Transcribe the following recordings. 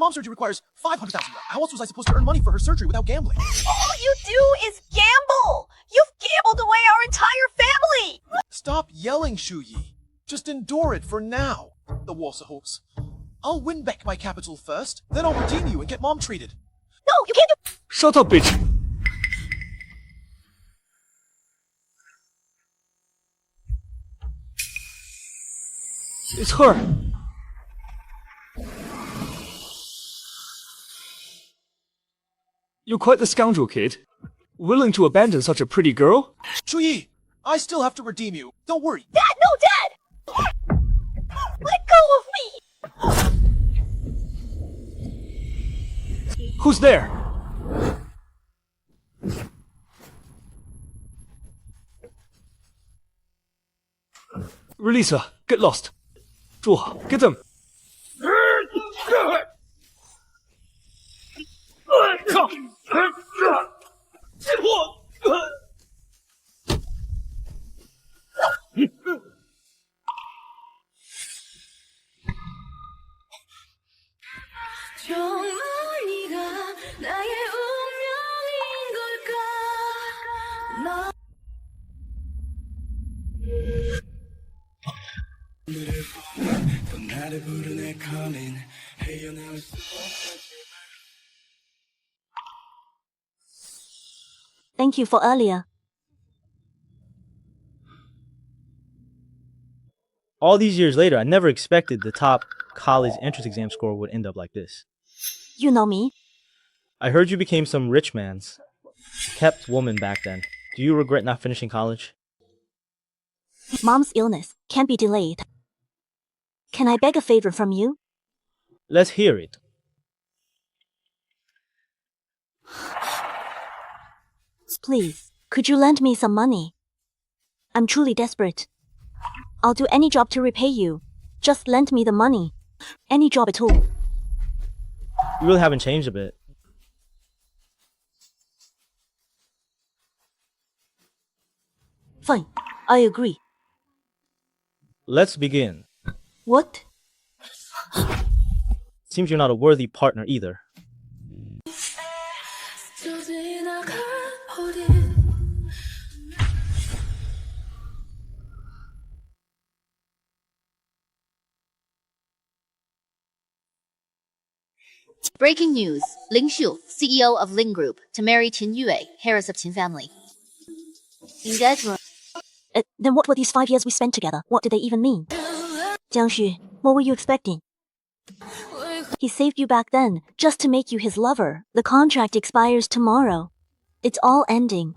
mom's surgery requires 500,000 yuan. How else was I supposed to earn money for her surgery without gambling? All you do is gamble! You've gambled away our entire family! Stop yelling, Shu Yi. Just endure it for now. The Warsaw Hawks. I'll win back my capital first, then I'll redeem you and get mom treated. No, you can't do— Shut up, bitch! It's her! You're quite the scoundrel, kid. Willing to abandon such a pretty girl? Shu Yi, I still have to redeem you. Don't worry. Dad, no, Dad! Let go of me! Who's there? Release her. Get lost. 住好 Get them. Thank you for earlier. All these years later, I never expected the top college entrance exam score would end up like this. You know me. I heard you became some rich man's kept woman back then. Do you regret not finishing college? Mom's illness can't be delayed. Can I beg a favor from you? Let's hear it. Please, could you lend me some money? I'm truly desperate. I'll do any job to repay you. Just lend me the money. Any job at all. You really haven't changed a bit. Fine, I agree. Let's begin. What? Seems you're not a worthy partner either. Breaking news. Ling Shu, CEO of Ling Group, to marry Qin Yue, heiress of Qin family. Then what were these 5 years we spent together? What did they even mean? Jiangxu, what were you expecting? He saved you back then, just to make you his lover. The contract expires tomorrow. It's all ending.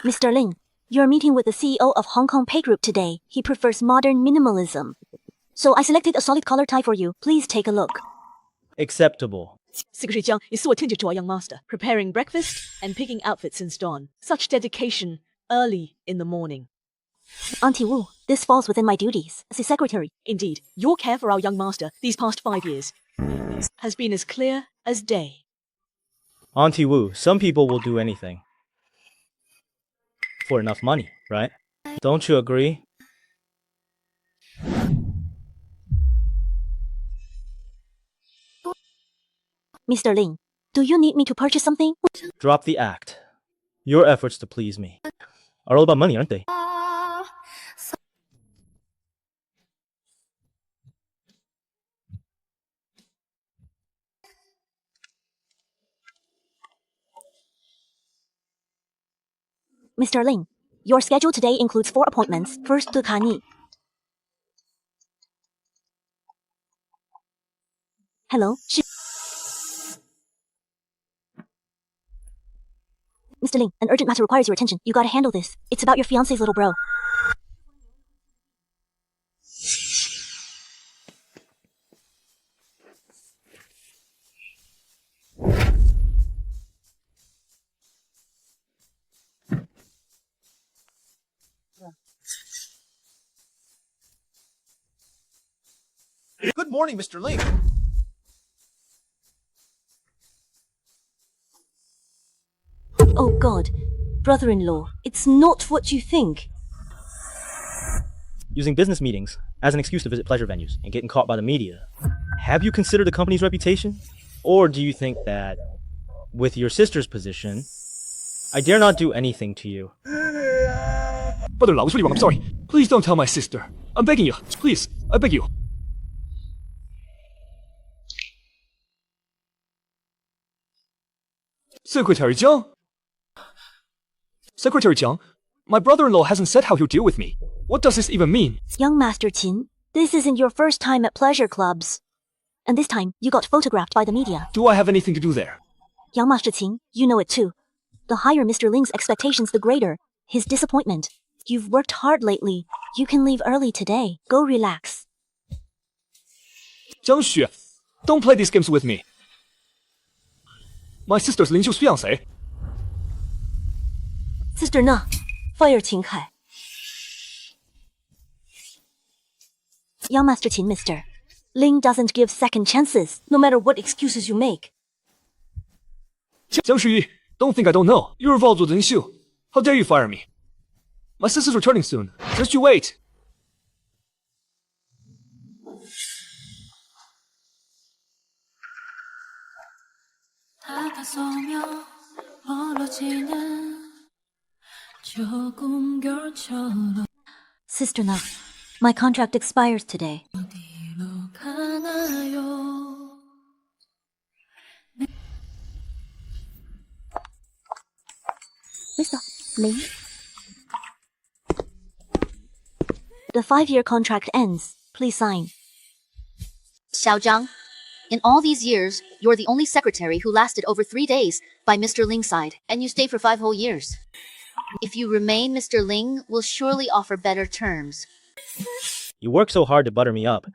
Mr. Ling, you're meeting with the CEO of Hong Kong Pay Group today. He prefers modern minimalism. So I selected a solid color tie for you. Please take a look. Acceptable. Secretary Jiang is so attentive to our young master, preparing breakfast and picking outfits since dawn. Such dedication early in the morning. Auntie Wu, this falls within my duties as his secretary. Indeed, your care for our young master these past 5 years has been as clear as day. Auntie Wu, some people will do anything. For enough money, right? Don't you agree? Mr. Ling, do you need me to purchase something? Drop the act. Your efforts to please me are all about money, aren't they? Mr. Ling, your schedule today includes 4 appointments. First to Kani. Hello? Mr. Ling, an urgent matter requires your attention. You gotta handle this. It's about your fiancé's little bro. Good morning, Mr. Ling. Oh God, brother-in-law, it's not what you think. using business meetings as an excuse to visit pleasure venues and getting caught by the media. Have you considered the company's reputation? Or do you think that, with your sister's position, I dare not do anything to you? Brother Lau was really wrong. I'm sorry. Please don't tell my sister. I'm begging you. Please, I beg you. Secretary Jiang? Secretary Jiang, my brother-in-law hasn't said how he'll deal with me. What does this even mean? Young Master Qin, this isn't your first time at pleasure clubs. And this time, you got photographed by the media. Do I have anything to do there? Young Master Qin, you know it too. The higher Mr. Ling's expectations, the greater his disappointment. You've worked hard lately. You can leave early today. Go relax. Jiang Xue, don't play these games with me. My sister's Ling Xiu's fiancé. Sister Na, fire Qin Kai. Young Master Qin, mister. Ling doesn't give second chances, no matter what excuses you make. Jiang Shuyi, don't think I don't know. You're involved with Ling Xiu. How dare you fire me? My sister's returning soon. Just you wait. Sister Na, my contract expires today. Mr. Ling? The 5-year contract ends. Please sign. Xiao Zhang, in all these years, you're the only secretary who lasted over 3 days by Mr. Ling's side, and you stayed for 5 whole years. If you remain, Mr. Ling will surely offer better terms. You worked so hard to butter me up.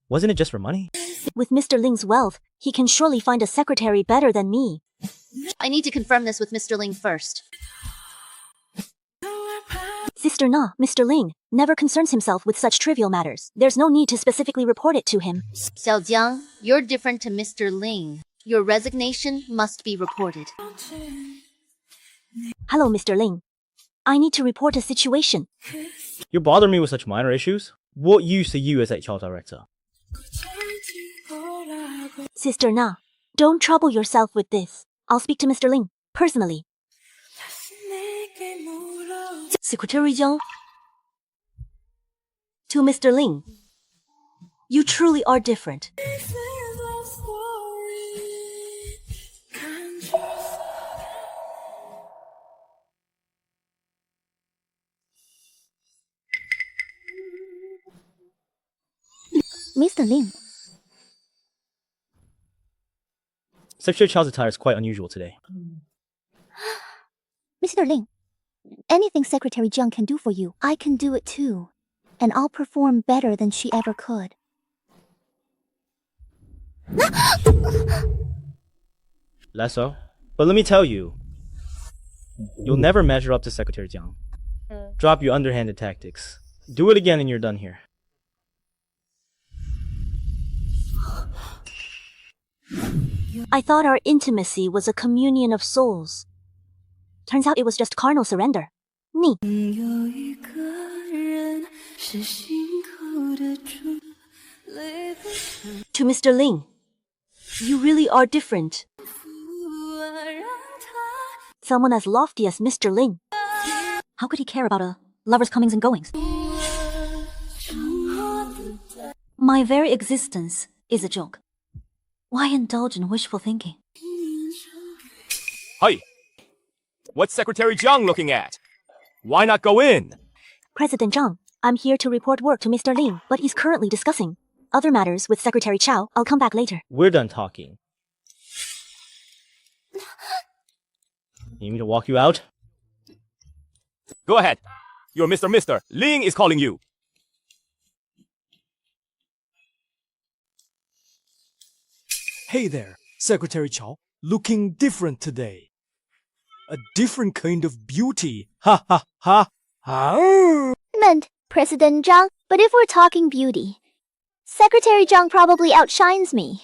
Wasn't it just for money? With Mr. Ling's wealth, he can surely find a secretary better than me. I need to confirm this with Mr. Ling first. Sister Na, Mr. Ling, never concerns himself with such trivial matters. There's no need to specifically report it to him. Xiao Jiang, you're different to Mr. Ling. Your resignation must be reported. Hello, Mr. Ling. I need to report a situation. You bother me with such minor issues? What use are you as HR director? Sister Na, don't trouble yourself with this. I'll speak to Mr. Ling, personally. Secretary Jiang? To Mr. Ling. You truly are different. Mr. Ling. Secretary Chow's attire is quite unusual today. Mr. Ling, anything Secretary Jiang can do for you, I can do it too. And I'll perform better than she ever could. Less so. But let me tell you, you'll never measure up to Secretary Jiang. Drop your underhanded tactics. Do it again and you're done here. I thought our intimacy was a communion of souls. Turns out it was just carnal surrender. Ni. To Mr. Ling, you really are different. Someone as lofty as Mr. Ling. How could he care about a lover's comings and goings? My very existence is a joke. Why indulge in wishful thinking? Hi. What's Secretary Jiang looking at? Why not go in? President Zhang, I'm here to report work to Mr. Ling, but he's currently discussing other matters with Secretary Chow. I'll come back later. We're done talking. Need me to walk you out? Go ahead. Your Mr. Ling is calling you. Hey there, Secretary Chow. Looking different today. A different kind of beauty. Ha ha ha. Ha. Meant President Zhang, but if we're talking beauty, Secretary Zhang probably outshines me.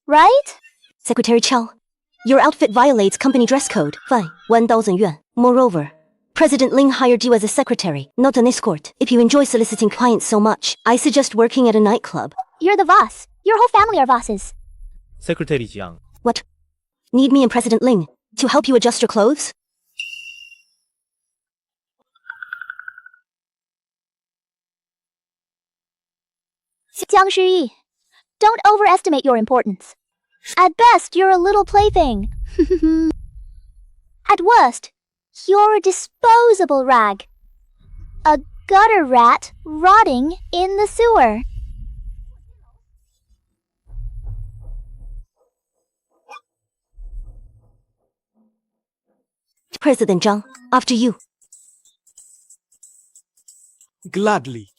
Right? Secretary Chow, your outfit violates company dress code. Fine, 1,000 yuan. Moreover, President Ling hired you as a secretary, not an escort. If you enjoy soliciting clients so much, I suggest working at a nightclub. You're the boss. Your whole family are bosses. Secretary Jiang. What? Need me and President Ling to help you adjust your clothes? Jiang Shuyi, don't overestimate your importance. At best, you're a little plaything. At worst, you're a disposable rag. A gutter rat rotting in the sewer. President Zhang, after you. Gladly.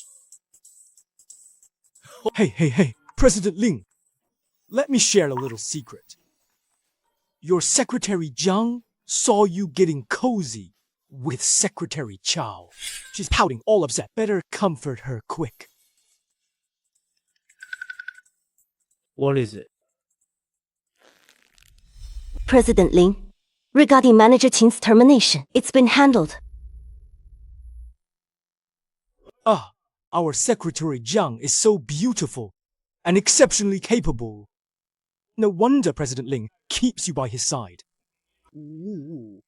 Hey, President Ling. Let me share a little secret. Your Secretary Jiang saw you getting cozy with Secretary Chow. She's pouting, all upset. Better comfort her quick. What is it? President Ling, regarding Manager Qin's termination, it's been handled. Ah, our Secretary Jiang is so beautiful and exceptionally capable. No wonder President Ling keeps you by his side. Ooh.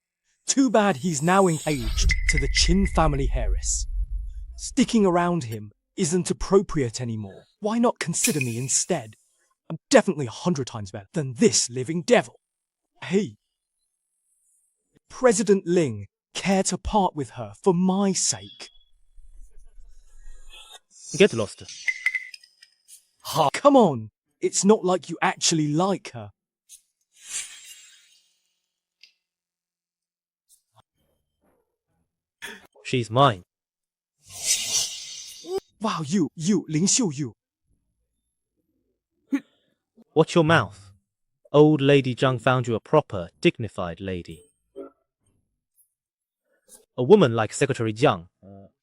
Too bad he's now engaged to the Qin family heiress. Sticking around him isn't appropriate anymore. Why not consider me instead? I'm definitely 100 times better than this living devil. Hey, President Ling care to part with her for my sake? Get lost. Come on, it's not like you actually like her. She's mine. Wow, you, Ling Xiu, you. Watch your mouth. Old Lady Zhang found you a proper, dignified lady. A woman like Secretary Jiang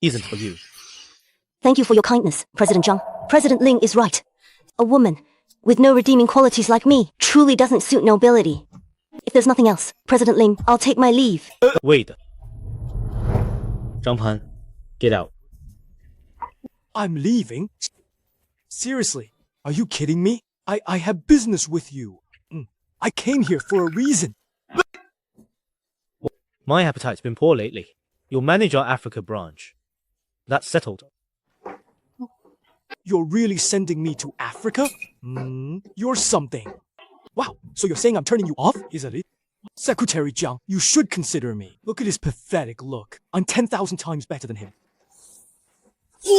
isn't for you. Thank you for your kindness, President Zhang. President Ling is right. A woman with no redeeming qualities like me truly doesn't suit nobility. If there's nothing else, President Ling, I'll take my leave. Wait. Zhang Pan, get out. I'm leaving? Seriously, are you kidding me? I have business with you. I came here for a reason. My appetite's been poor lately. You'll manage our Africa branch. That's settled. You're really sending me to Africa? You're something. Wow, so you're saying I'm turning you off, isn't it? Secretary Jiang, you should consider me. Look at his pathetic look. I'm 10,000 times better than him.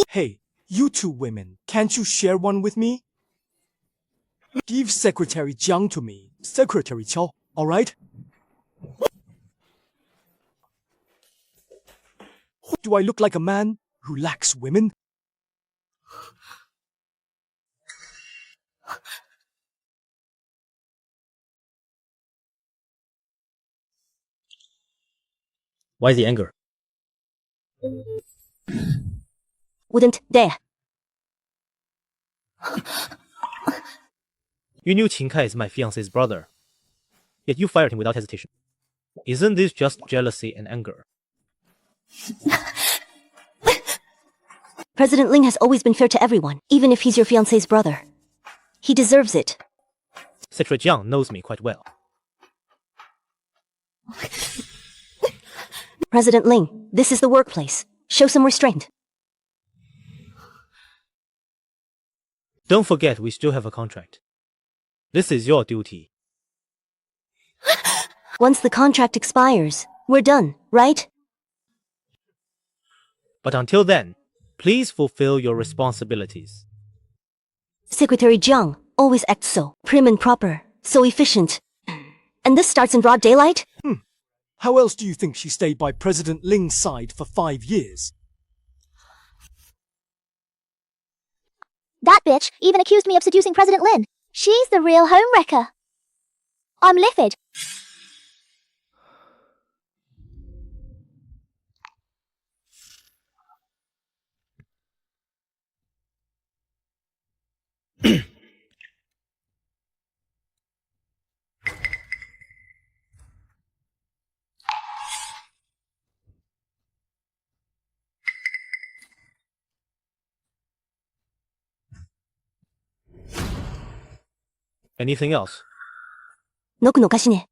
Hey, you two women, can't you share one with me? Give Secretary Jiang to me. Secretary Qiao, alright? Do I look like a man who lacks women? Why the anger? Wouldn't dare. You knew Qin Kai is my fiance's brother. Yet you fired him without hesitation. Isn't this just jealousy and anger? President Ling has always been fair to everyone, even if he's your fiance's brother. He deserves it. Secretary Jiang knows me quite well. President Ling, this is the workplace. Show some restraint. Don't forget we still have a contract. This is your duty. Once the contract expires, we're done, right? But until then, please fulfill your responsibilities. Secretary Jiang always acts so prim and proper, so efficient. And this starts in broad daylight? How else do you think she stayed by President Ling's side for 5 years? That bitch even accused me of seducing President Lin. She's the real homewrecker. I'm livid. Anything else? のくのかしね。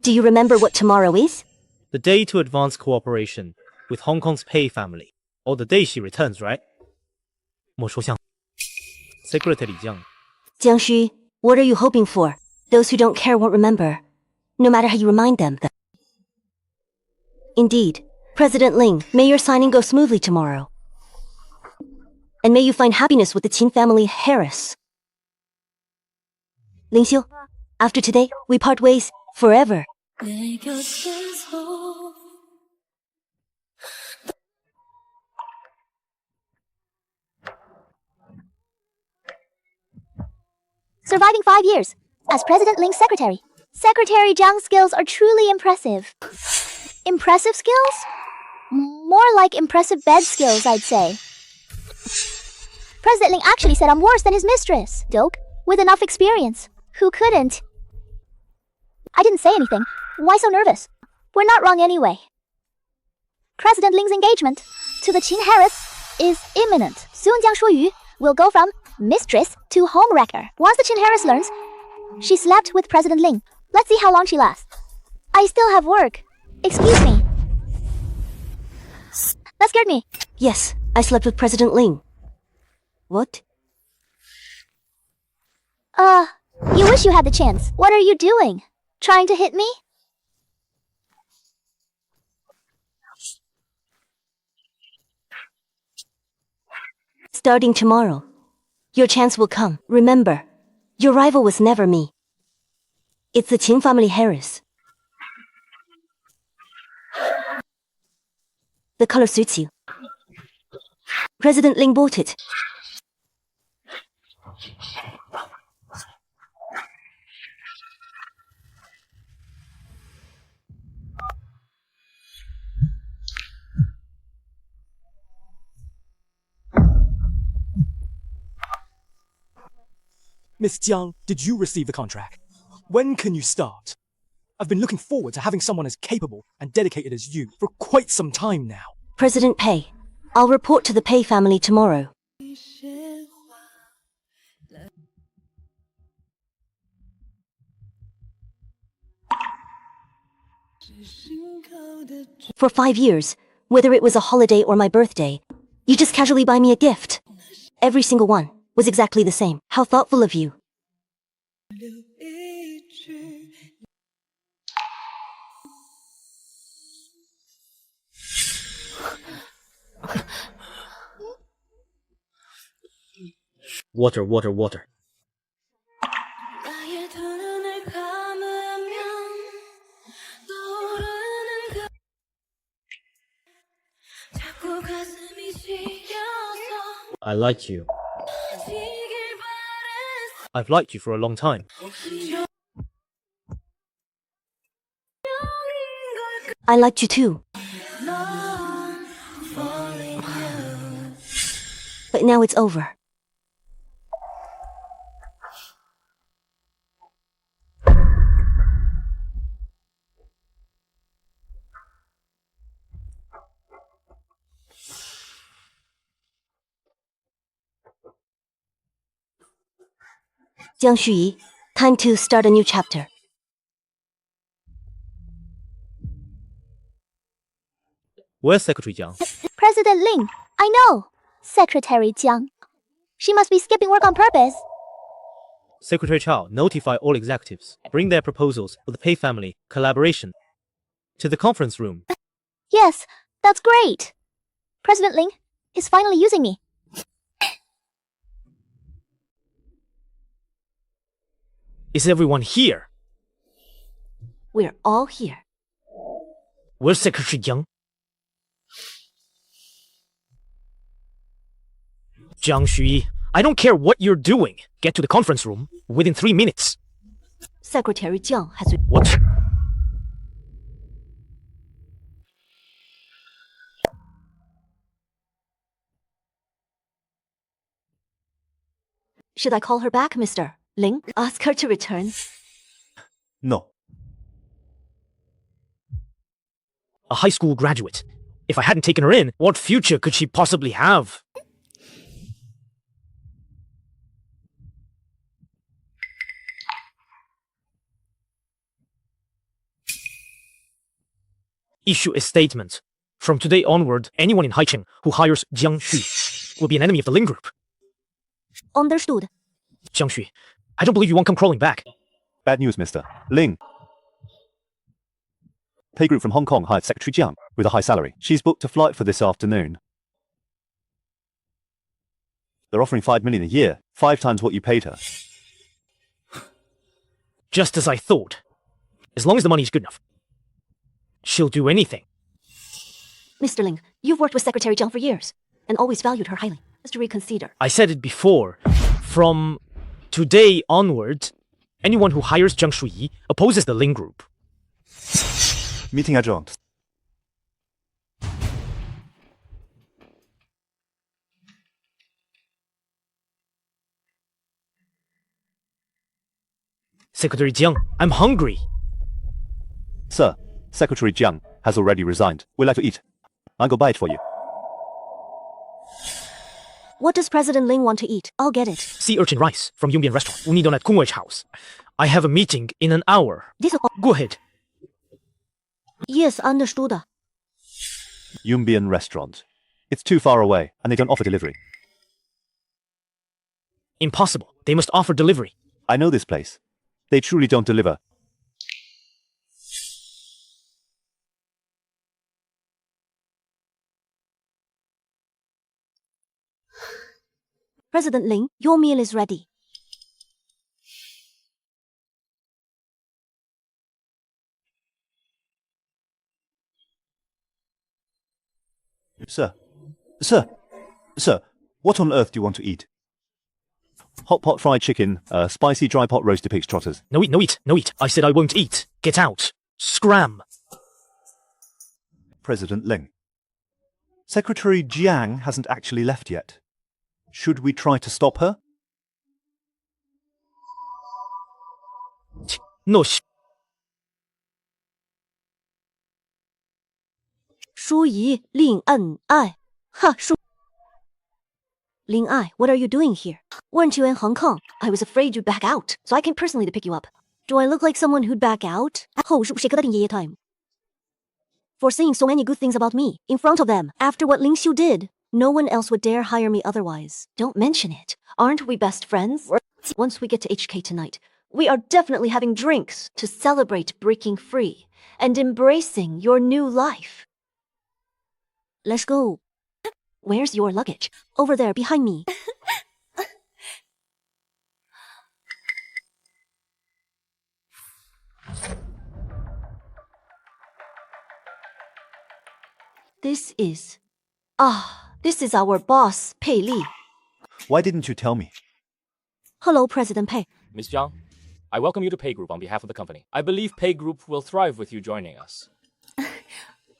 Do you remember what tomorrow is? The day to advance cooperation with Hong Kong's Pei family. Or the day she returns, right? 莫说像 Secretary Jiang. Jiang Xu, what are you hoping for? Those who don't care won't remember, no matter how you remind them. Indeed, President Ling, may your signing go smoothly tomorrow. And may you find happiness with the Qin family heiress. Ling Xiu, after today, we part ways forever. Surviving 5 years as President Ling's secretary. Secretary Zhang's skills are truly impressive. Impressive skills? More like impressive bed skills, I'd say. President Ling actually said I'm worse than his mistress. Doke, with enough experience. Who couldn't? I didn't say anything. Why so nervous? We're not wrong anyway. President Ling's engagement to the Qin heiress is imminent. Soon Jiang Shuyu will go from mistress to homewrecker. Once the Qin heiress learns she slept with President Ling, let's see how long she lasts. I still have work. Excuse me. That scared me. Yes, I slept with President Ling. What? You wish you had the chance. What are you doing? Trying to hit me? Starting tomorrow, your chance will come. Remember, your rival was never me. It's the Qin family heiress. The color suits you. President Ling bought it. Miss Jiang, did you receive the contract? When can you start? I've been looking forward to having someone as capable and dedicated as you for quite some time now. President Pei, I'll report to the Pei family tomorrow. For 5 years, whether it was a holiday or my birthday, you just casually buy me a gift. Every single one was exactly the same. How thoughtful of you. Water, water, water. I like you. I've liked you for a long time. I liked you too. But now it's over. Jiang Shuyi, time to start a new chapter. Where's Secretary Jiang? President Ling, I know. Secretary Jiang. She must be skipping work on purpose. Secretary Chao, notify all executives. Bring their proposals for the Pei family collaboration to the conference room. Yes, that's great. President Ling is finally using me. Is everyone here? We're all here. Where's Secretary Jiang? Jiang Shuyi, I don't care what you're doing. Get to the conference room within 3 minutes. Secretary Jiang has... What? Should I call her back, Mr. Ling? Ask her to return? No. a high school graduate. If I hadn't taken her in, what future could she possibly have? Issue a statement. From today onward, anyone in Haicheng who hires Jiang Xu will be an enemy of the Ling group. Understood. Jiang Xu, I don't believe you won't come crawling back. Bad news, Mr. Ling. Pay group from Hong Kong hired Secretary Jiang with a high salary. She's booked a flight for this afternoon. They're offering $5 million a year, 5 times what you paid her. Just as I thought. As long as the money's good enough. She'll do anything. Mr. Ling, you've worked with Secretary Jiang for years and always valued her highly. Just to reconsider. I said it before. From today onward, anyone who hires Jiang Shuyi opposes the Ling group. Meeting adjourned. Secretary Jiang, I'm hungry. Sir, Secretary Jiang has already resigned. We'd like to eat. I'll go buy it for you. What does President Ling want to eat? I'll get it. Sea urchin rice from Yongbian restaurant, Unidon at Kungwei's house. I have a meeting in an hour. Go ahead. Yes, understood. Yumbian restaurant. It's too far away, and they don't offer delivery. Impossible. They must offer delivery. I know this place. They truly don't deliver. President Ling, your meal is ready. Sir, what on earth do you want to eat? Hot pot fried chicken, spicy dry pot roasted pig's trotters. No eat. I said I won't eat. Get out. Scram. President Ling. Secretary Jiang hasn't actually left yet. Should we try to stop her? No. Shuyi, Ling Ai. Ha, Shu. Ling Ai, what are you doing here? Weren't you in Hong Kong? I was afraid you'd back out, so I came personally to pick you up. Do I look like someone who'd back out? For saying so many good things about me, in front of them, after what Ling Xiu did, no one else would dare hire me otherwise. Don't mention it. Aren't we best friends? Once we get to HK tonight, we are definitely having drinks to celebrate breaking free and embracing your new life. Let's go. Where's your luggage? Over there, behind me. This is our boss, Pei Li. Why didn't you tell me? Hello, President Pei. Miss Jiang, I welcome you to Pay Group on behalf of the company. I believe Pay Group will thrive with you joining us.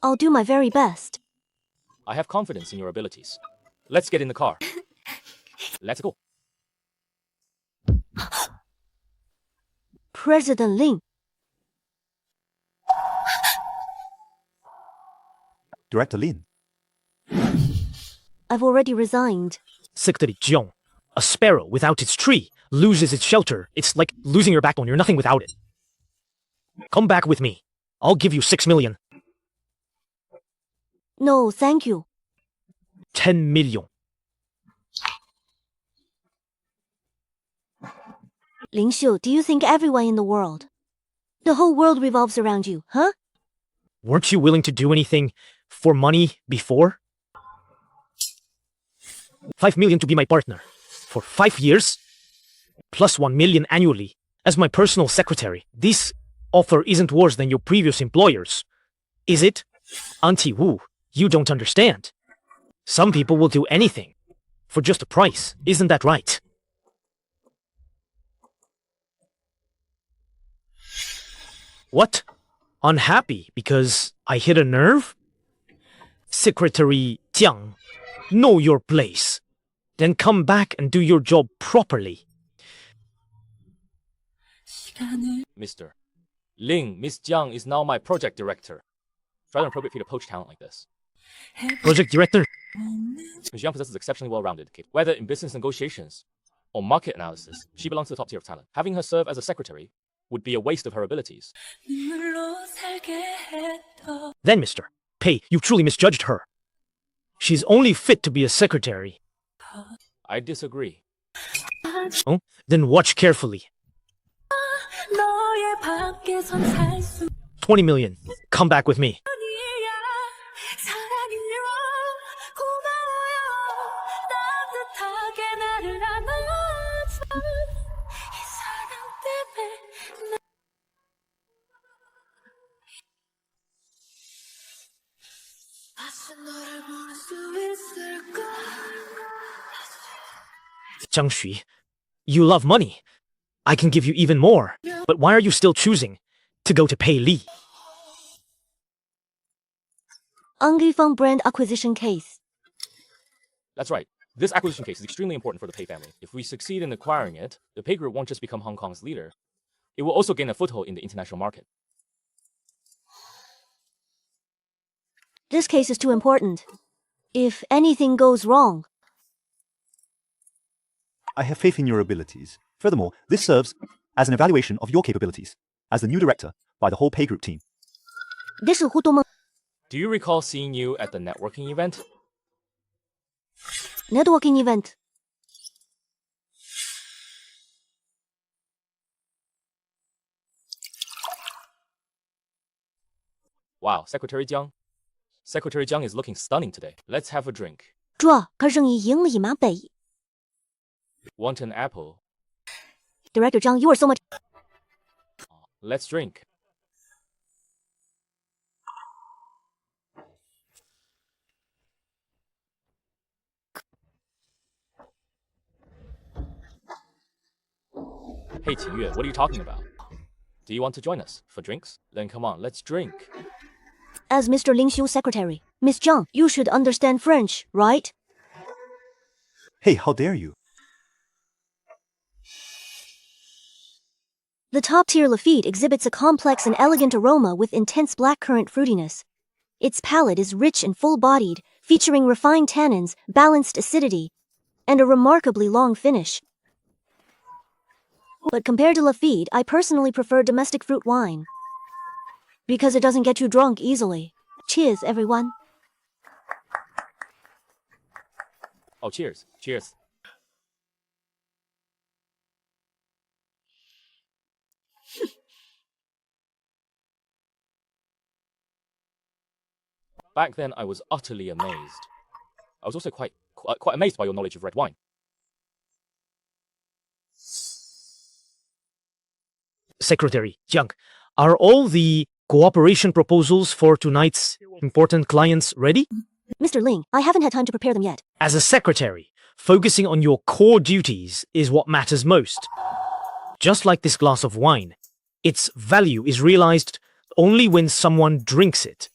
I'll do my very best. I have confidence in your abilities. Let's get in the car. Let's go. President Ling. Director Lin. I've already resigned. Secretary Jiang, a sparrow without its tree loses its shelter. It's like losing your backbone. You're nothing without it. Come back with me. I'll give you 6 million. No, thank you. 10 million. Ling Xiu, do you think everyone in the world, the whole world revolves around you, huh? Weren't you willing to do anything for money before? 5 million to be my partner. For 5 years? Plus 1 million annually. As my personal secretary. This offer isn't worse than your previous employers. Is it? Auntie Wu, you don't understand. Some people will do anything. For just a price. Isn't that right? What? Unhappy because I hit a nerve? Secretary Jiang, know your place. Then come back and do your job properly. Mr. Ling, Miss Jiang is now my project director. rather inappropriate for you to poach talent like this. Project Director. Ms. Young possesses exceptionally well-rounded capabilities. Whether in business negotiations or market analysis, she belongs to the top tier of talent. Having her serve as a secretary would be a waste of her abilities. Then, Mr. Pei, you truly misjudged her. She's only fit to be a secretary. I disagree. Oh, then watch carefully. 20 million. Come back with me. Zhang Xu, you love money. I can give you even more. But why are you still choosing to go to Pei Li? Anglifeng brand acquisition case. That's right. This acquisition case is extremely important for the Pei family. If we succeed in acquiring it, the Pei Group won't just become Hong Kong's leader. It will also gain a foothold in the international market. This case is too important. If anything goes wrong... I have faith in your abilities. Furthermore, this serves as an evaluation of your capabilities as the new director by the whole Pei Group team. Do you recall seeing you at the networking event? Networking event. Wow, Secretary Jiang. Secretary Jiang is looking stunning today. Let's have a drink. 这可生意赢了一马背. Want an apple? Director Zhang, you are so much... Let's drink. Hey Qingyue, what are you talking about? Do you want to join us for drinks? Then come on, let's drink. As Mr. Ling Xiu's secretary, Miss Zhang, you should understand French, right? Hey, how dare you? The top-tier Lafitte exhibits a complex and elegant aroma with intense blackcurrant fruitiness. Its palate is rich and full-bodied, featuring refined tannins, balanced acidity, and a remarkably long finish. But compared to Lafitte, I personally prefer domestic fruit wine. Because it doesn't get you drunk easily. Cheers, everyone. Oh, cheers. Cheers. Back then, I was utterly amazed. I was also quite amazed by your knowledge of red wine. Secretary Jiang, are all the cooperation proposals for tonight's important clients ready? Mr. Ling, I haven't had time to prepare them yet. As a secretary, focusing on your core duties is what matters most. Just like this glass of wine, its value is realized only when someone drinks it.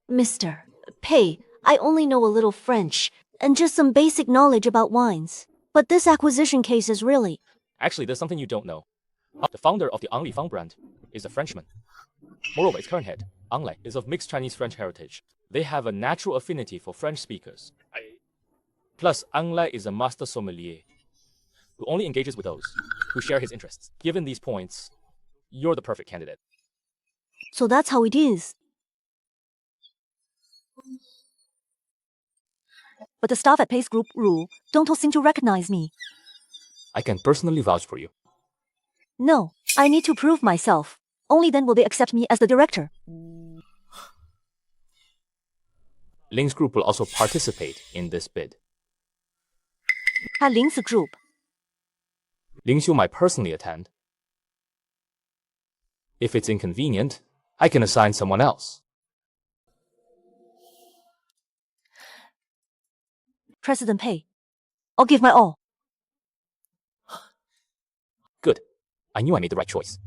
Mr. Pei, I only know a little French and just some basic knowledge about wines. But this acquisition case is really... Actually, there's something you don't know. The founder of the Anglifeng brand is a Frenchman. Moreover, its current head, Ang Lei, is of mixed Chinese-French heritage. They have a natural affinity for French speakers. Plus, Ang Lei is a master sommelier who only engages with those who share his interests. Given these points, you're the perfect candidate. So that's how it is. But the staff at Pace Group rule don't all seem to recognize me. I can personally vouch for you. No, I need to prove myself. Only then will they accept me as the director. Ling's group will also participate in this bid. Ling's group. Ling Xiu might personally attend. If it's inconvenient, I can assign someone else. President Pei, I'll give my all. Good. I knew I made the right choice.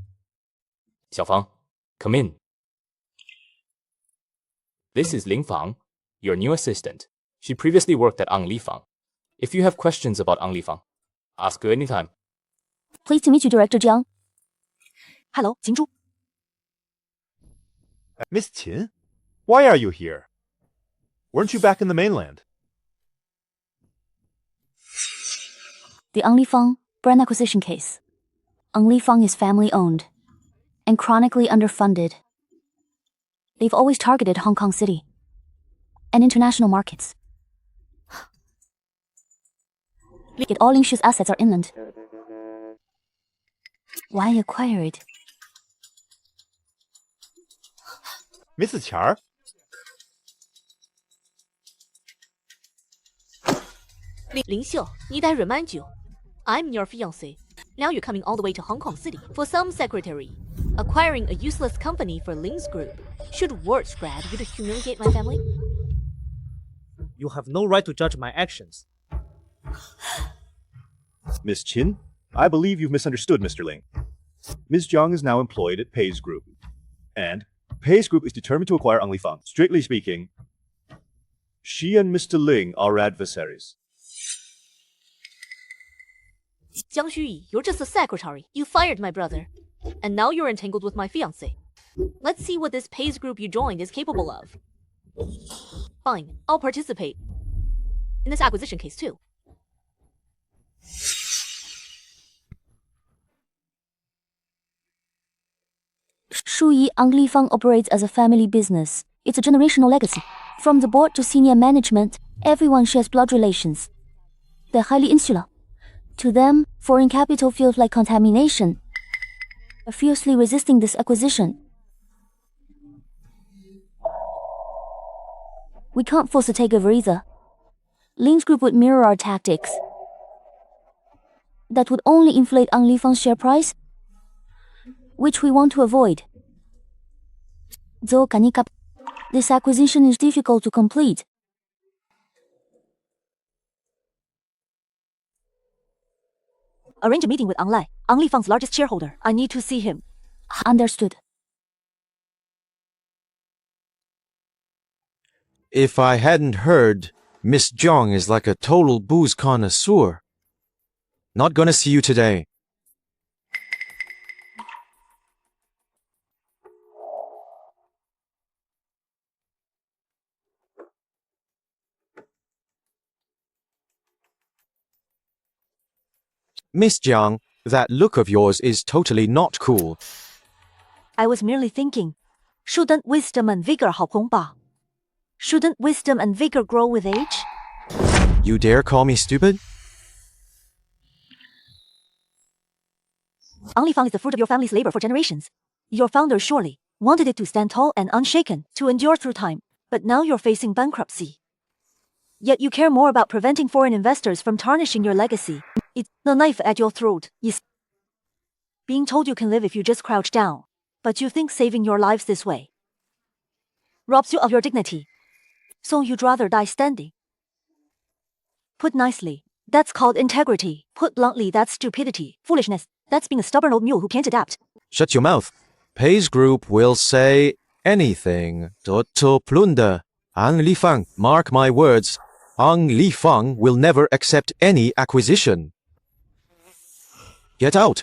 Xiaofang, come in. This is Ling Fang, your new assistant. She previously worked at Anglifeng. If you have questions about Anglifeng, ask her anytime. Pleased to meet you, Director Jiang. Hello, 金珠. Miss Qin? Why are you here? Weren't you back in the mainland? The Ang Li Fang brand acquisition case. Ang Li Fang is family owned and chronically underfunded. They've always targeted Hong Kong City and international markets. Yet all Ling Shu's assets are inland. Why acquire it? Mrs. Char? Ling Xiu, need I remind you? I'm your fiancé. Now you're coming all the way to Hong Kong City for some secretary. Acquiring a useless company for Ling's group. Should word spread you to humiliate my family? You have no right to judge my actions. Miss Qin, I believe you've misunderstood Mr. Ling. Ms. Jiang is now employed at Pei's Group. And Pei's Group is determined to acquire Ang Li Fang. Strictly speaking, she and Mr. Ling are adversaries. Jiang Xuyi, you're just a secretary. You fired my brother. And now you're entangled with my fiancé. Let's see what this Pei's Group you joined is capable of. Fine, I'll participate in this acquisition case too. Shuyi Ang Li Fang operates as a family business. It's a generational legacy. From the board to senior management, everyone shares blood relations. They're highly insular. To them, foreign capital feels like contamination. They're fiercely resisting this acquisition. We can't force a takeover either. Ling's group would mirror our tactics. That would only inflate Ang Li Fang's share price, which we want to avoid. This acquisition is difficult to complete. Arrange a meeting with Ang Lai, Ang Li Fang's largest shareholder. I need to see him. Understood. If I hadn't heard, Miss Jiang is like a total booze connoisseur. Not gonna see you today. Miss Jiang, that look of yours is totally not cool. I was merely thinking, shouldn't wisdom and vigor 好碰吧? Shouldn't wisdom and vigor grow with age? You dare call me stupid? Ang Li Fang is the fruit of your family's labor for generations. Your founders surely wanted it to stand tall and unshaken, to endure through time. But now you're facing bankruptcy. Yet you care more about preventing foreign investors from tarnishing your legacy. It's the knife at your throat. Yes. Being told you can live if you just crouch down. But you think saving your lives this way robs you of your dignity. So you'd rather die standing. Put nicely, that's called integrity. Put bluntly, that's stupidity, foolishness. That's being a stubborn old mule who can't adapt. Shut your mouth. Pei's Group will say anything. Toto plunder. Ang Li Fang, mark my words. Ang Li Fang will never accept any acquisition. Get out.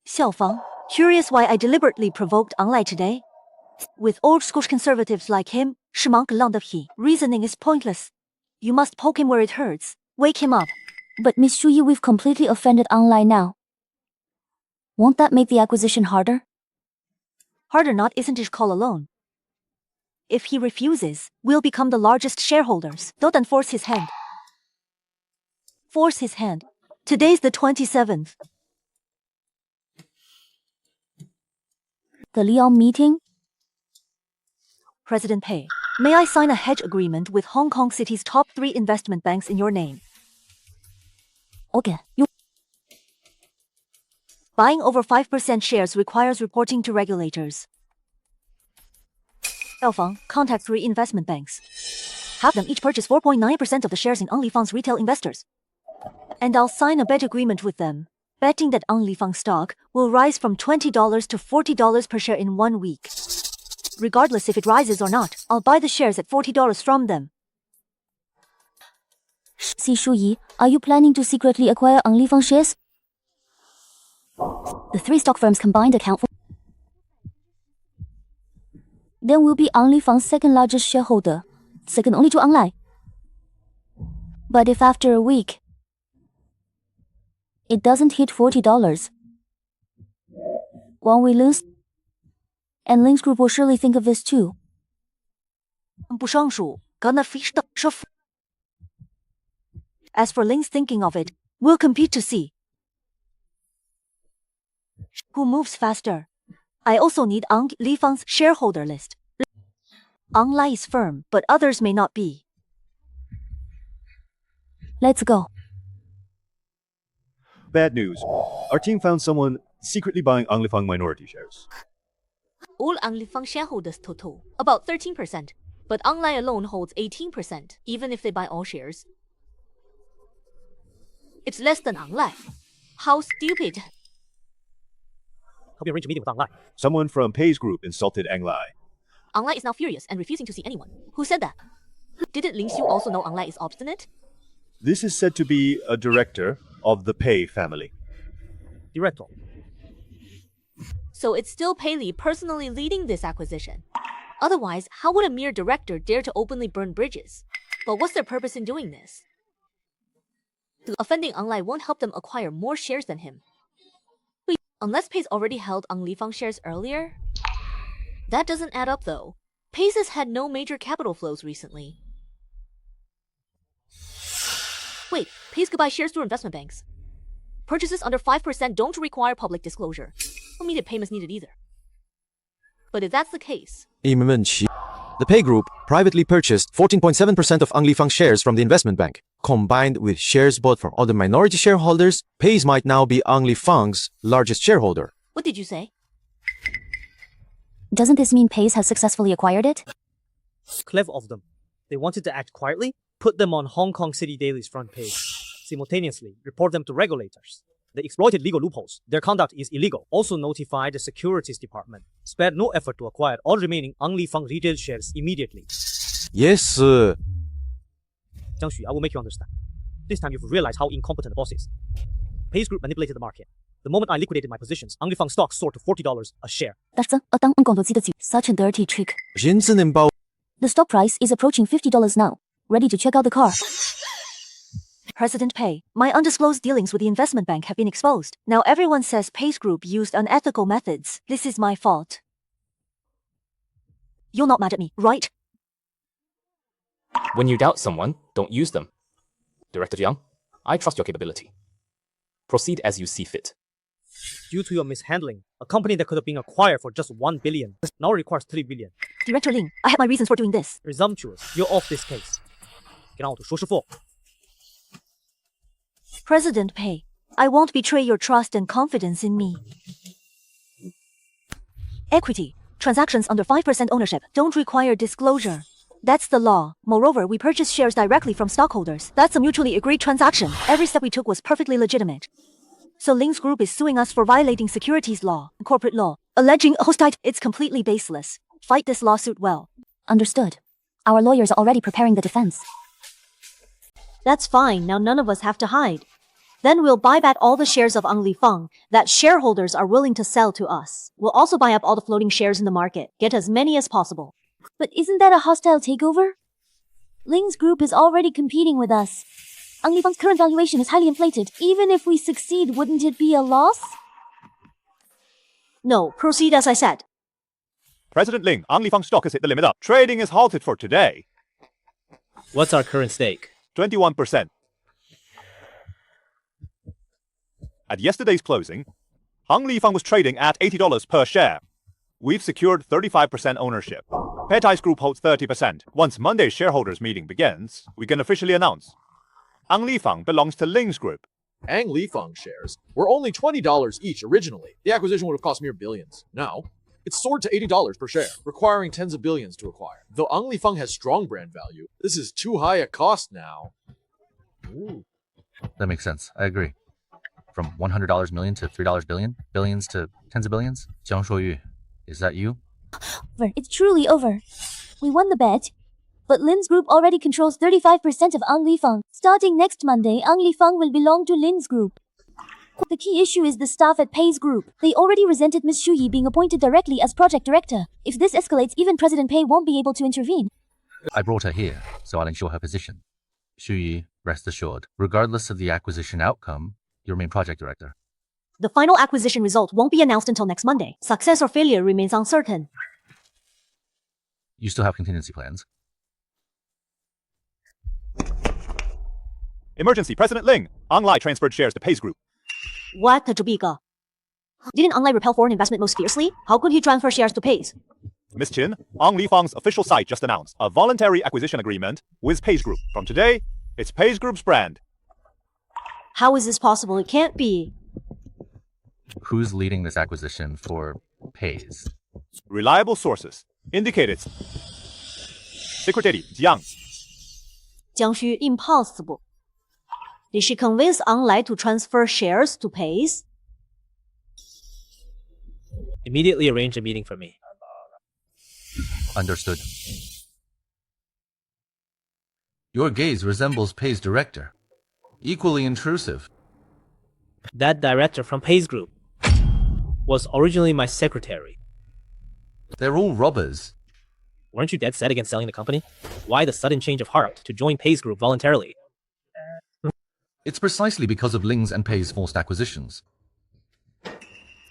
Xiaofang, curious why I deliberately provoked Ang Lai today? With old school conservatives like him, 是忙个浪的屁. Reasoning is pointless. You must poke him where it hurts. Wake him up. But Miss Shuyi, we've completely offended Ang Lai now. Won't that make the acquisition harder? Harder not isn't his call alone. If he refuses, we'll become the largest shareholders. Don't then force his hand. Force his hand. Today's the 27th. The Lyon meeting? President Pei, may I sign a hedge agreement with Hong Kong City's top 3 investment banks in your name? Okay. Buying over 5% shares requires reporting to regulators. Xiaofang, contact 3 investment banks. Have them each purchase 4.9% of the shares in Ang Li Fang's retail investors. And I'll sign a bet agreement with them, betting that Ang Li Fang stock will rise from $20 to $40 per share in 1 week. Regardless if it rises or not, I'll buy the shares at $40 from them. See, Shuyi, are you planning to secretly acquire OnlyFans shares? The three stock firms combined account for... Then we'll be OnlyFans' second largest shareholder, second only to Online. But if after a week, it doesn't hit $40, won't we lose? And Ling's group will surely think of this too. 不上述 gonna fish the chef. As for Ling's thinking of it, we'll compete to see who moves faster. I also need Ang Li Fang's shareholder list. Ang Lai is firm, but others may not be. Let's go. Bad news. Our team found someone secretly buying OnlyFang minority shares. All OnlyFang shareholders total about 13%, but Online alone holds 18%, even if they buy all shares. It's less than Online. How stupid. Hope you arrange a meeting with Online. Someone from Pei's group insulted Ang Lai. Online is now furious and refusing to see anyone. Who said that? Didn't Ling Xiu also know Online is obstinate? This is said to be a director of the Pei family. Director. So it's still Pei Li personally leading this acquisition. Otherwise, how would a mere director dare to openly burn bridges? But what's their purpose in doing this? Offending Online won't help them acquire more shares than him. Unless Pei's already held Ang Li Fang shares earlier? That doesn't add up though. Pei's has had no major capital flows recently. Wait, Pei's could buy shares through investment banks. Purchases under 5% don't require public disclosure. No immediate payments needed either. But if that's the case... The Pei Group privately purchased 14.7% of Ang Li Fang shares from the investment bank. Combined with shares bought from other minority shareholders, Pei's might now be Ang Li Fang's largest shareholder. What did you say? Doesn't this mean Pei's has successfully acquired it? Clever of them. They wanted to act quietly, put them on Hong Kong City Daily's front page. Simultaneously, report them to regulators. They exploited legal loopholes. Their conduct is illegal. Also notify the Securities Department. Spared no effort to acquire all remaining Ang Li Fang retail shares immediately. Yes, sir. Jiang Xu, I will make you understand. This time you've realized how incompetent the boss is. Pei's group manipulated the market. The moment I liquidated my positions, Ang Li Fang stock soared to $40 a share. That's such a dirty trick. 人资能包 The stock price is approaching $50 now. Ready to check out the car. President Pei, my undisclosed dealings with the investment bank have been exposed. Now everyone says Pei's group used unethical methods. This is my fault. You're not mad at me, right? When you doubt someone, don't use them. Director Jiang, I trust your capability. Proceed as you see fit. Due to your mishandling, a company that could have been acquired for just $1 billion now requires $3 billion. Director Ling, I have my reasons for doing this. Presumptuous. You're off this case. Get on to 说师傅. President Pei, I won't betray your trust and confidence in me. Equity. Transactions under 5% ownership don't require disclosure. That's the law. Moreover, we purchased shares directly from stockholders. That's a mutually agreed transaction. Every step we took was perfectly legitimate. So Ling's group is suing us for violating securities law, corporate law, alleging hostile. It's completely baseless. Fight this lawsuit well. Understood. Our lawyers are already preparing the defense. That's fine. Now none of us have to hide. Then we'll buy back all the shares of Ang Li Fang that shareholders are willing to sell to us. We'll also buy up all the floating shares in the market. Get as many as possible. But isn't that a hostile takeover? Ling's group is already competing with us. Ang Li Fang's current valuation is highly inflated. Even if we succeed, wouldn't it be a loss? No, proceed as I said. President Ling, Ang Li Fang stock has hit the limit up. Trading is halted for today. What's our current stake? 21%. At yesterday's closing, Ang Li Fang was trading at $80 per share. We've secured 35% ownership. Petai's group holds 30%. Once Monday's shareholders meeting begins, we can officially announce Ang Li Fang belongs to Ling's group. Ang Li Fang shares were only $20 each originally. The acquisition would have cost mere billions. Now, it's soared to $80 per share, requiring tens of billions to acquire. Though Ang Li Fang has strong brand value, this is too high a cost now. Ooh. That makes sense. I agree. From $100 million to $3 billion, billions to tens of billions. Jiang Shuoyu, is that you? It's truly over. We won the bet. But Lin's group already controls 35% of Ang Lifang. Starting next Monday, Ang Lifang will belong to Lin's group. The key issue is the staff at Pei's group. They already resented Ms. Shu Yi being appointed directly as project director. If this escalates, even President Pei won't be able to intervene. I brought her here, so I'll ensure her position. Shu Yi, rest assured, regardless of the acquisition outcome, you remain project director. The final acquisition result won't be announced until next Monday. Success or failure remains uncertain. You still have contingency plans. Emergency, President Ling. Ang Lai transferred shares to Pei's group. What the Jubika? Didn't Ang Lai repel foreign investment most fiercely? How could he transfer shares to Pei's? Miss Chin, Ang Lifang's official site just announced a voluntary acquisition agreement with Pei's group. From today, it's Pei's group's brand. How is this possible? It can't be. Who's leading this acquisition for Pays? Reliable sources indicate it's Secretary Jiang. Jiangxu, impossible. Did she convince Ang Lai to transfer shares to Pei's? Immediately arrange a meeting for me. Understood. Your gaze resembles Pays director. Equally intrusive. That director from Pei's group was originally my secretary. They're all robbers. Weren't you dead set against selling the company? Why the sudden change of heart to join Pei's group voluntarily? It's precisely because of Ling's and Pei's forced acquisitions.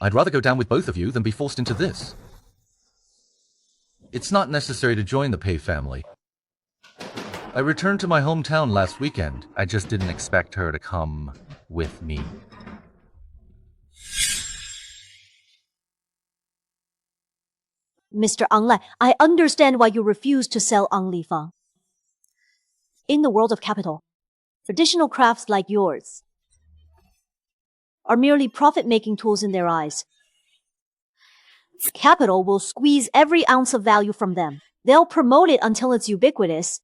I'd rather go down with both of you than be forced into this. It's not necessary to join the Pei family. I returned to my hometown last weekend. I just didn't expect her to come with me. Mr. Ang Lai, I understand why you refuse to sell Ang Lifang. In the world of capital, traditional crafts like yours are merely profit-making tools in their eyes. Capital will squeeze every ounce of value from them. They'll promote it until it's ubiquitous,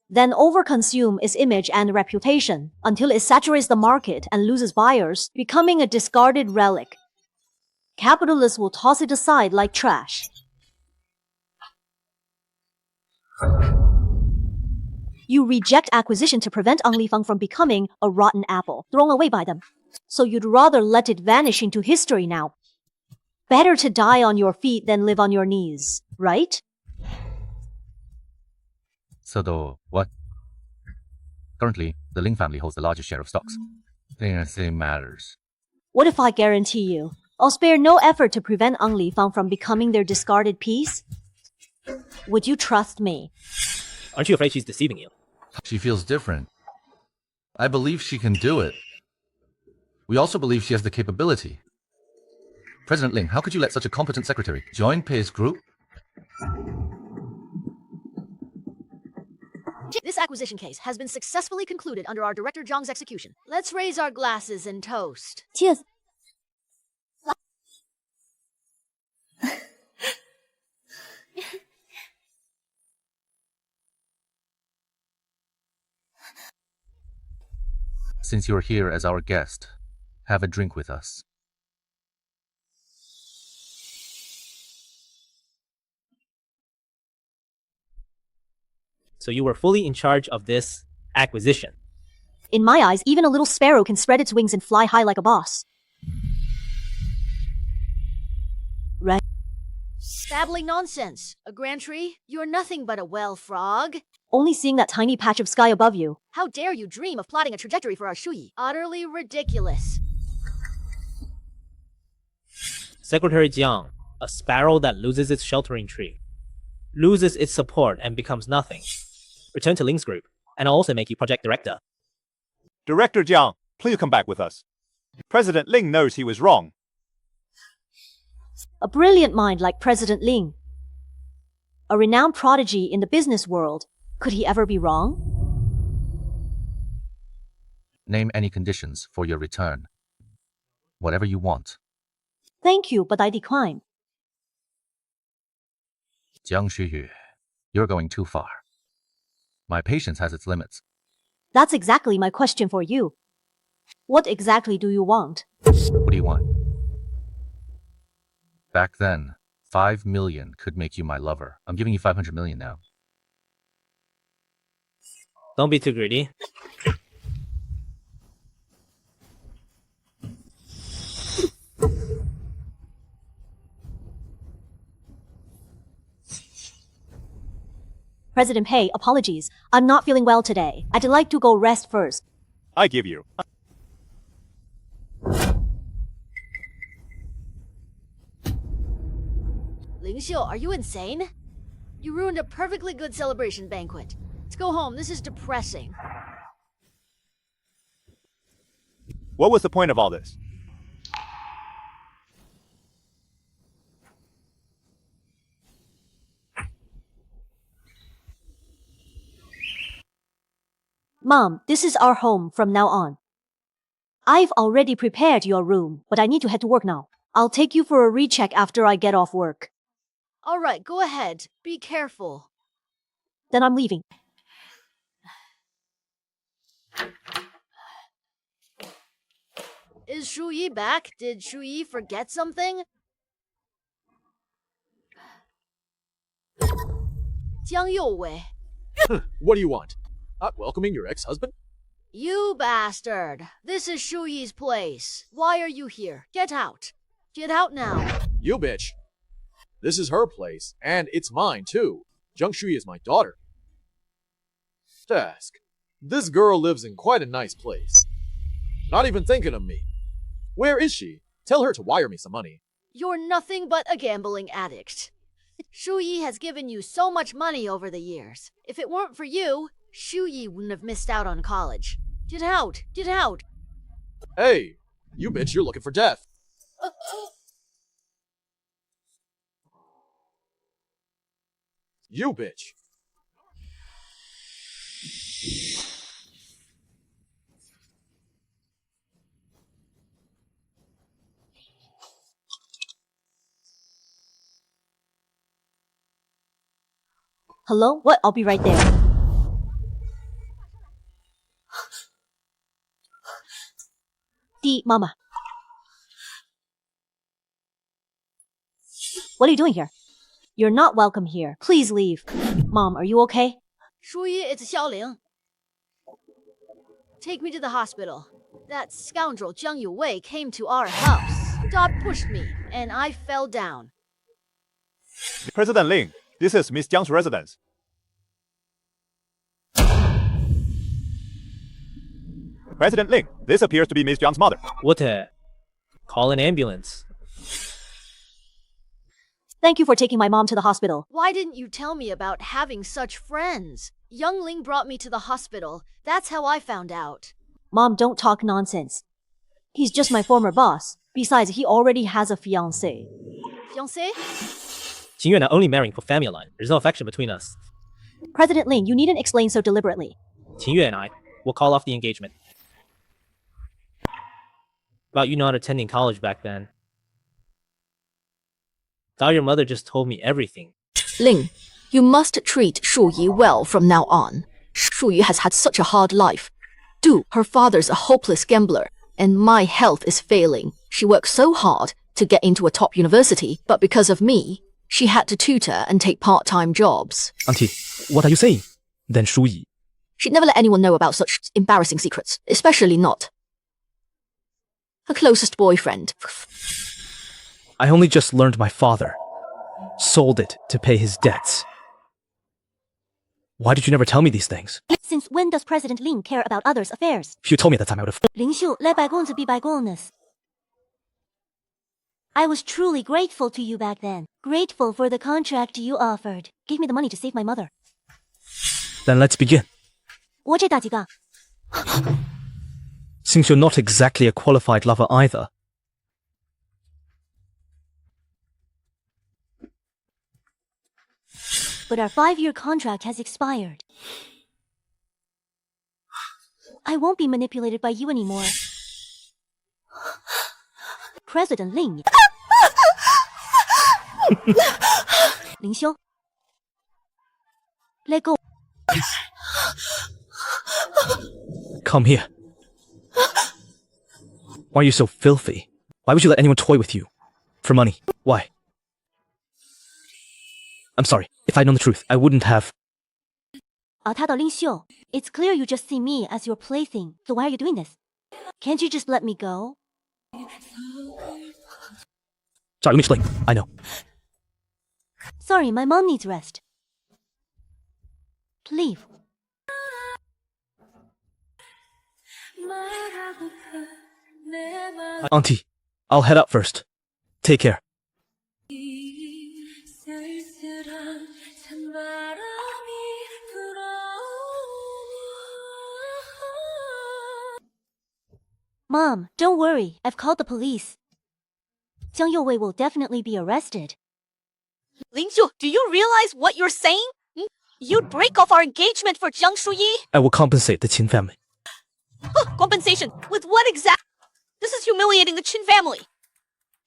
then overconsume its image and reputation until it saturates the market and loses buyers, becoming a discarded relic. Capitalists will toss it aside like trash. You reject acquisition to prevent Ang Lifang from becoming a rotten apple thrown away by them. So you'd rather let it vanish into history now. Better to die on your feet than live on your knees, right? So what? Currently, the Ling family holds the largest share of stocks. It matters. What if I guarantee you, I'll spare no effort to prevent Ang Lifang from becoming their discarded piece? Would you trust me? Aren't you afraid she's deceiving you? She feels different. I believe she can do it. We also believe she has the capability. President Ling, how could you let such a competent secretary join Pei's group? This acquisition case has been successfully concluded under our Director Zhang's execution. Let's raise our glasses and toast. Cheers. Since you're here as our guest, have a drink with us. So you were fully in charge of this acquisition. In my eyes, even a little sparrow can spread its wings and fly high like a boss. Right? Babbling nonsense. A grand tree? You're nothing but a well frog. Only seeing that tiny patch of sky above you. How dare you dream of plotting a trajectory for our Shuyi? Utterly ridiculous. Secretary Jiang, a sparrow that loses its sheltering tree, loses its support and becomes nothing. Return to Ling's group, and I'll also make you project director. Director Jiang, please come back with us. President Ling knows he was wrong. A brilliant mind like President Ling. A renowned prodigy in the business world. Could he ever be wrong? Name any conditions for your return. Whatever you want. Thank you, but I decline. Jiang Xuyu, you're going too far. My patience has its limits. That's exactly my question for you. What exactly do you want? What do you want? Back then, 5 million could make you my lover. I'm giving you 500 million now. Don't be too greedy. President Pei, apologies. I'm not feeling well today. I'd like to go rest first. I give you. Ling Xiu, are you insane? You ruined a perfectly good celebration banquet. Let's go home. This is depressing. What was the point of all this? Mom, this is our home from now on. I've already prepared your room, but I need to head to work now. I'll take you for a recheck after I get off work. All right, go ahead. Be careful. Then I'm leaving. Is Shu Yi back? Did Shu Yi forget something? Jiang Youwei. What do you want? Not welcoming your ex-husband? You bastard. This is Shu Yi's place. Why are you here? Get out. Get out now. You bitch. This is her place, and it's mine too. Zheng Shuyi is my daughter. Task. This girl lives in quite a nice place. Not even thinking of me. Where is she? Tell her to wire me some money. You're nothing but a gambling addict. Shu Yi has given you so much money over the years. If it weren't for you, Shu Yi wouldn't have missed out on college. Get out! Get out! Hey, you bitch, you're looking for death. You bitch. Hello? What? I'll be right there. Mama. What are you doing here? You're not welcome here. Please leave. Mom, are you okay? Shu Yi, it's Xiaoling. Take me to the hospital. That scoundrel Jiang Youwei came to our house. Dot pushed me, and I fell down. President Ling, this is Miss Jiang's residence. President Ling, this appears to be Miss Jiang's mother. What the? Call an ambulance. Thank you for taking my mom to the hospital. Why didn't you tell me about having such friends? Young Ling brought me to the hospital. That's how I found out. Mom, don't talk nonsense. He's just my former boss. Besides, he already has a fiancée. Fiancé? Qingyu and I only marrying for family line. There's no affection between us. President Ling, you needn't explain so deliberately. Qingyu and I will call off the engagement. About you not attending college back then. Thought your mother just told me everything. Ling, you must treat Shu Yi well from now on. Shu Yi has had such a hard life. Her father's a hopeless gambler, and my health is failing. She worked so hard to get into a top university, but because of me, she had to tutor and take part-time jobs. Auntie, what are you saying? Then Shu Yi. She'd never let anyone know about such embarrassing secrets, especially not her closest boyfriend. I only just learned my father sold it to pay his debts. Why did you never tell me these things? Since when does President Ling care about others' affairs? If you told me at the time, I would have... Ling Xiu, let bygones be bygones. I was truly grateful to you back then. Grateful for the contract you offered. Gave me the money to save my mother. Then let's begin. 我这大几个? Since you're not exactly a qualified lover either. But our 5-year contract has expired. I won't be manipulated by you anymore. President Ling. Ling Xiu. Let go. Come here. Why are you so filthy? Why would you let anyone toy with you? For money. Why? I'm sorry. If I'd known the truth, I wouldn't have... 他到Ling Xiu, it's clear you just see me as your plaything, so why are you doing this? Can't you just let me go? Sorry, Miss Ling. I know. Sorry, my mom needs rest. Leave. Auntie, I'll head out first. Take care. Mom, don't worry. I've called the police. Jiang Youwei will definitely be arrested. Ling Xiu, do you realize what you're saying? You'd break off our engagement for Jiang Shuyi? I will compensate the Qin family. Compensation? With what exact? This is humiliating the Qin family.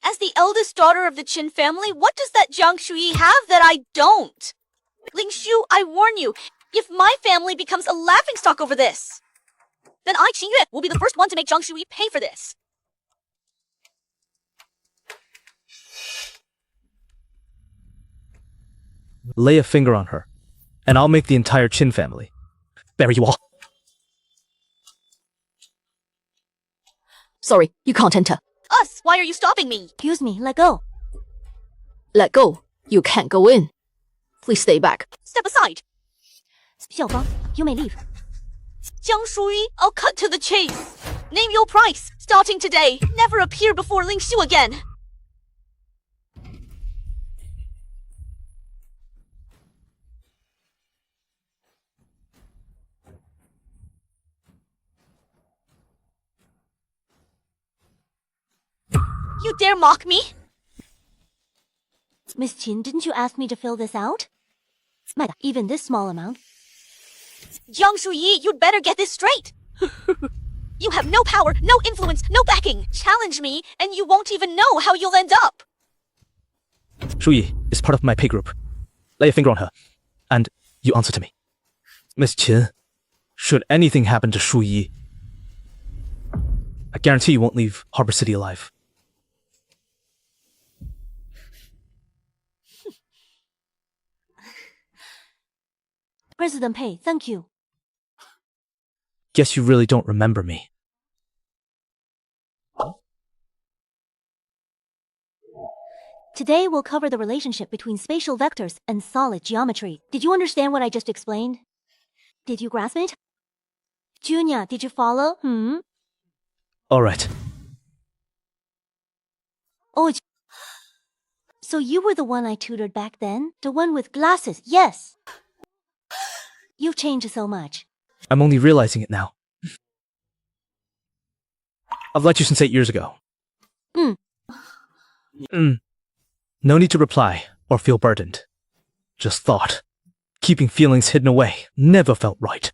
As the eldest daughter of the Qin family, what does that Jiang Shuyi have that I don't? Ling Xiu, I warn you, if my family becomes a laughingstock over this, then I, Qin Yue, will be the first one to make Jiang Shuyi pay for this. Lay a finger on her, and I'll make the entire Qin family bury you all. Sorry, you can't enter. Us, why are you stopping me? Excuse me, let go. Let go. You can't go in. Please stay back. Step aside. Xiaofang, you may leave. Jiang Shuyi, I'll cut to the chase. Name your price. Starting today, never appear before Ling Xiu again. You dare mock me? Miss Qin, didn't you ask me to fill this out? Even this small amount. Jiang Shuyi, you'd better get this straight. You have no power, no influence, no backing. Challenge me, and you won't even know how you'll end up. Shuyi is part of my pay group. Lay a finger on her, and you answer to me. Miss Qin, should anything happen to Shuyi, I guarantee you won't leave Harbor City alive. President Pei, thank you. Guess you really don't remember me. Today we'll cover the relationship between spatial vectors and solid geometry. Did you understand what I just explained? Did you grasp it? Junya, did you follow? Alright. Oh, so you were the one I tutored back then? The one with glasses, yes. You've changed so much. I'm only realizing it now. I've liked you since 8 years ago. No need to reply or feel burdened. Just thought. Keeping feelings hidden away never felt right.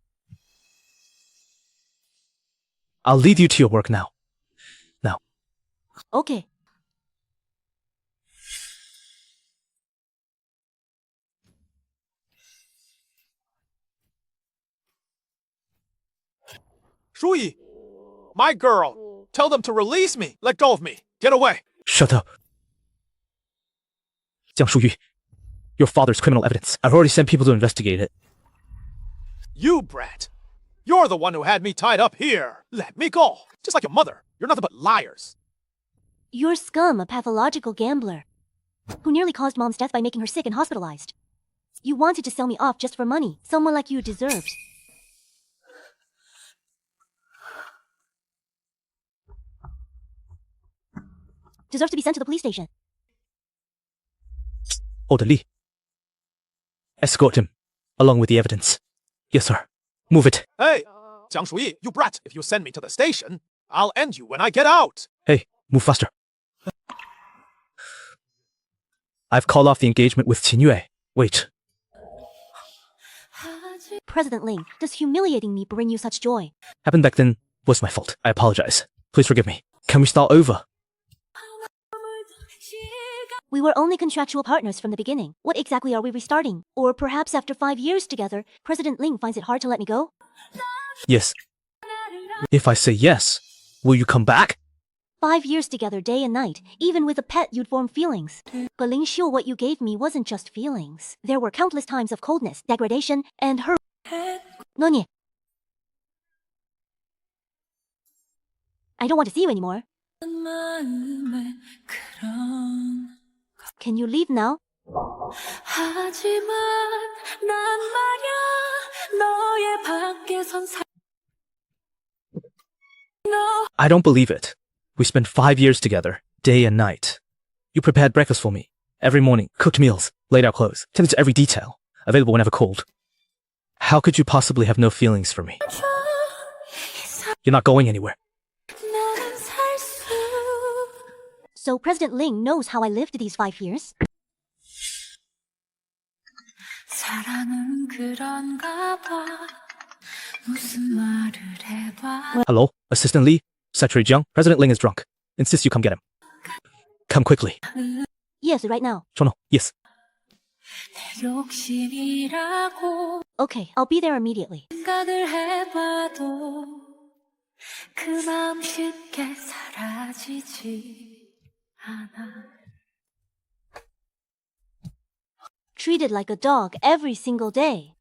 I'll lead you to your work now. Okay. Shuyi! My girl! Tell them to release me! Let go of me! Get away! Shut up. Jiang Shuyu, your father's criminal evidence. I've already sent people to investigate it. You brat! You're the one who had me tied up here! Let me go! Just like your mother! You're nothing but liars! You're Scum, a pathological gambler, who nearly caused Mom's death by making her sick and hospitalized. You wanted to sell me off just for money. Someone like you deserved. Deserves to be sent to the police station. Order Lee. Escort him, along with the evidence. Yes, sir. Move it. Hey! Jiang Shuyi, you brat! If you send me to the station, I'll end you when I get out! Hey, move faster. I've called off the engagement with Qin Yue. Wait. President Ling, does humiliating me bring you such joy? Happened back then was my fault. I apologize. Please forgive me. Can we start over? We were only contractual partners from the beginning. What exactly are we restarting? Or perhaps after 5 years together, President Ling finds it hard to let me go? Yes. If I say yes, will you come back? 5 years together day and night. Even with a pet, you'd form feelings. But Ling Xiu, what you gave me wasn't just feelings. There were countless times of coldness, degradation, and her 너니. I don't want to see you anymore. Can you leave now? I don't believe it. We spent 5 years together, day and night. You prepared breakfast for me. Every morning, cooked meals, laid out clothes, tended to every detail, available whenever called. How could you possibly have no feelings for me? You're not going anywhere. So President Ling knows how I lived these 5 years? Hello, Assistant Lee, Secretary Jiang. President Ling is drunk. Insists you come get him. Come quickly. Yes, right now. Chono, yes. Okay, I'll be there immediately. Treated like a dog every single day.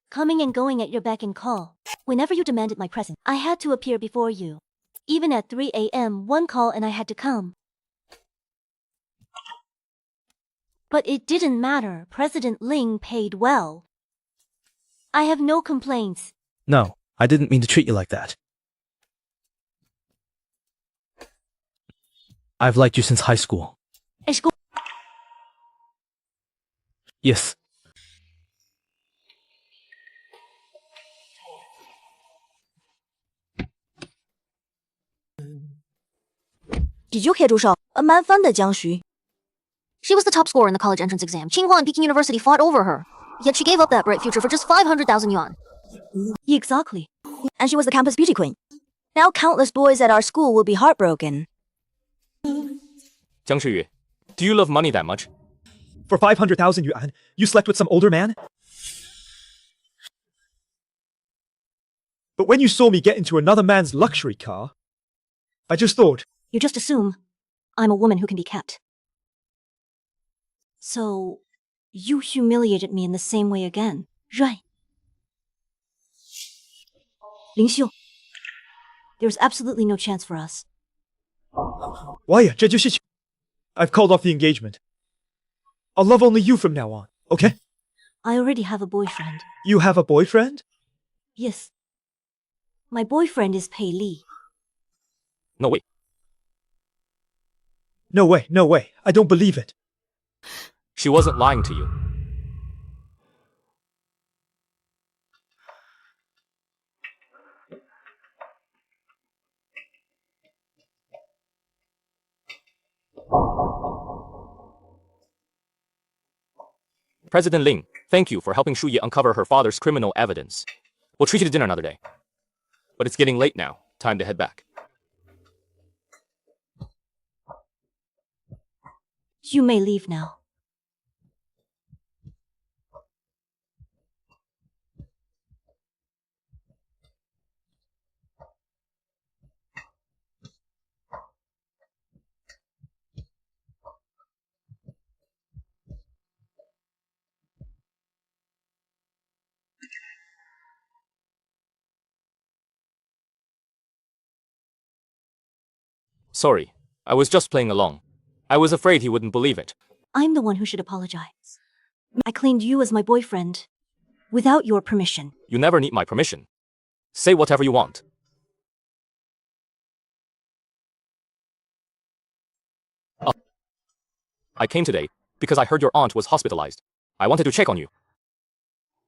Coming and going at your beck and call. Whenever you demanded my presence, I had to appear before you. Even at 3 a.m., one call and I had to come. But it didn't matter. President Ling paid well. I have no complaints. No, I didn't mean to treat you like that. I've liked you since high school. Yes. Did you hear 朱少？蛮翻的江徐。 She was the top scorer in the college entrance exam. Tsinghua and Peking University fought over her. Yet she gave up that bright future for just 500,000 yuan. Exactly. And she was the campus beauty queen. Now countless boys at our school will be heartbroken. Jiang Shiyu, do you love money that much? For 500,000 yuan, you slept with some older man? But when you saw me get into another man's luxury car, I just thought... You just assume I'm a woman who can be kept. So, you humiliated me in the same way again, right? Ling Xiu, there's absolutely no chance for us. Why? I've called off the engagement. I'll love only you from now on, okay? I already have a boyfriend. You have a boyfriend? Yes. My boyfriend is Pei Li. No way. No way, no way. I don't believe it. She wasn't lying to you. President Ling, thank you for helping Shu Yi uncover her father's criminal evidence. We'll treat you to dinner another day. But it's getting late now. Time to head back. You may leave now. Sorry, I was just playing along. I was afraid he wouldn't believe it. I'm the one who should apologize. I claimed you as my boyfriend without your permission. You never need my permission. Say whatever you want. I came today because I heard your aunt was hospitalized. I wanted to check on you.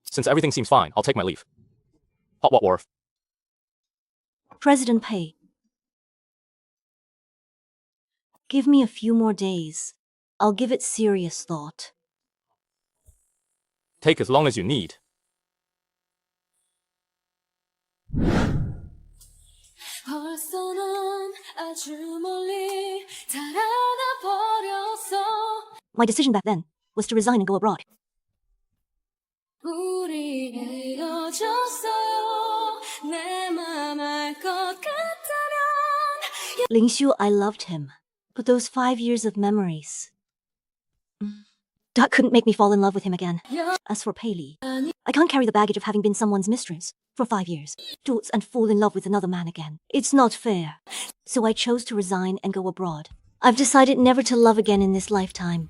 Since everything seems fine, I'll take my leave. Hot what wharf? President Pei, give me a few more days. I'll give it serious thought. Take as long as you need. My decision back then was to resign and go abroad. Ling Xiu, I loved him. But those 5 years of memories... that couldn't make me fall in love with him again. As for Pei Li, I can't carry the baggage of having been someone's mistress for 5 years, dotes and fall in love with another man again. It's not fair. So I chose to resign and go abroad. I've decided never to love again in this lifetime.